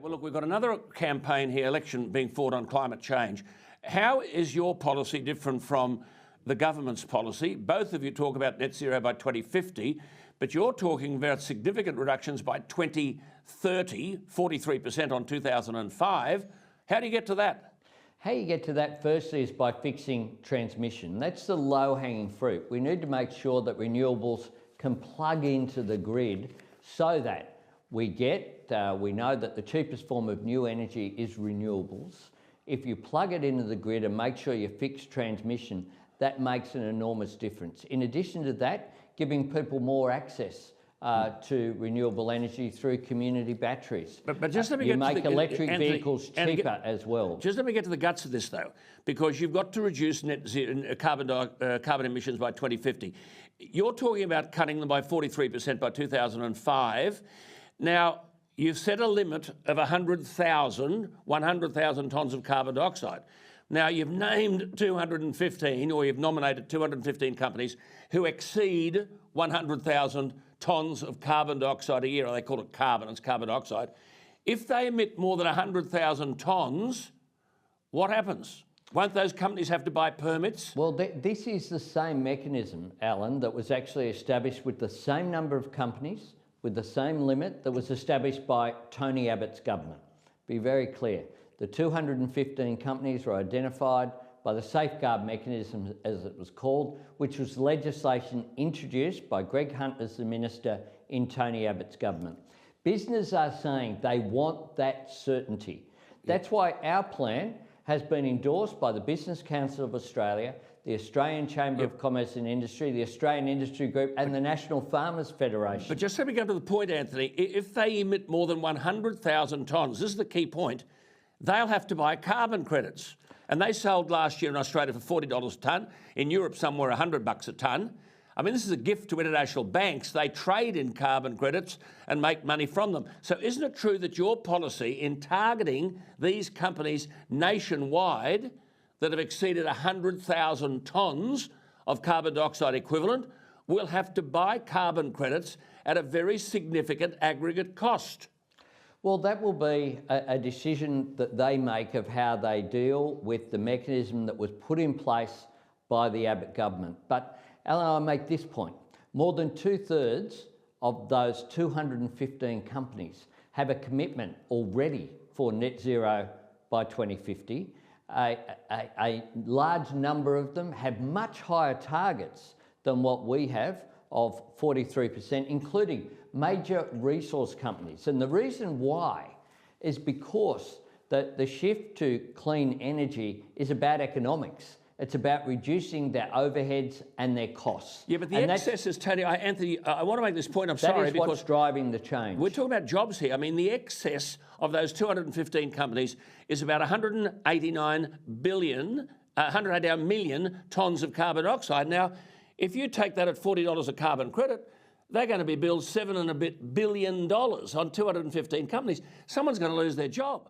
Well, look, we've got another campaign here, election being fought on climate change. How is your policy different from the government's policy? Both of you talk about net zero by 2050, but you're talking about significant reductions by 2030, 43% on 2005. How do you get to that? How you get to that firstly is by fixing transmission. That's the low-hanging fruit. We need to make sure that renewables can plug into the grid so that we know that the cheapest form of new energy is renewables. If you plug it into the grid and make sure you fix transmission, that makes an enormous difference. In addition to that, giving people more access to renewable energy through community batteries. But just let me you make electric vehicles cheaper as well. Just let me get to the guts of this though, because you've got to reduce net zero, carbon emissions by 2050. You're talking about cutting them by 43% by 2005. Now, you've set a limit of 100,000 tonnes of carbon dioxide. Now, you've named 215, or you've nominated 215 companies who exceed 100,000 tonnes of carbon dioxide a year. They call it carbon, it's carbon dioxide. If they emit more than 100,000 tonnes, what happens? Won't those companies have to buy permits? Well, this is the same mechanism, Alan, that was actually established with the same number of companies, with the same limit that was established by Tony Abbott's government. Be very clear. The 215 companies were identified by the safeguard mechanism, as it was called, which was legislation introduced by Greg Hunt as the minister in Tony Abbott's government. Business are saying they want that certainty. That's why our plan has been endorsed by the Business Council of Australia, the Australian Chamber of Commerce and Industry, the Australian Industry Group and the National Farmers Federation. But just let me go to the point, Anthony. If they emit more than 100,000 tonnes, this is the key point, they'll have to buy carbon credits. And they sold last year in Australia for $40 a tonne, in Europe somewhere $100 a tonne. I mean, this is a gift to international banks. They trade in carbon credits and make money from them. So isn't it true that your policy in targeting these companies nationwide that have exceeded 100,000 tonnes of carbon dioxide equivalent will have to buy carbon credits at a very significant aggregate cost? Well, that will be a decision that they make of how they deal with the mechanism that was put in place by the Abbott government. But, Alan, I'll make this point. More than 2/3 of those 215 companies have a commitment already for net zero by 2050. A large number of them have much higher targets than what we have of 43%, including major resource companies. And the reason why is because the shift to clean energy is about economics. It's about reducing their overheads and their costs. Yeah, but the excesses, Tony, Anthony, I want to make this point, I'm sorry, because what's driving the change. We're talking about jobs here. I mean, the excess of those 215 companies is about 189 million tonnes of carbon dioxide. Now, if you take that at $40 a carbon credit, they're going to be billed $7 and a bit billion on 215 companies. Someone's going to lose their job.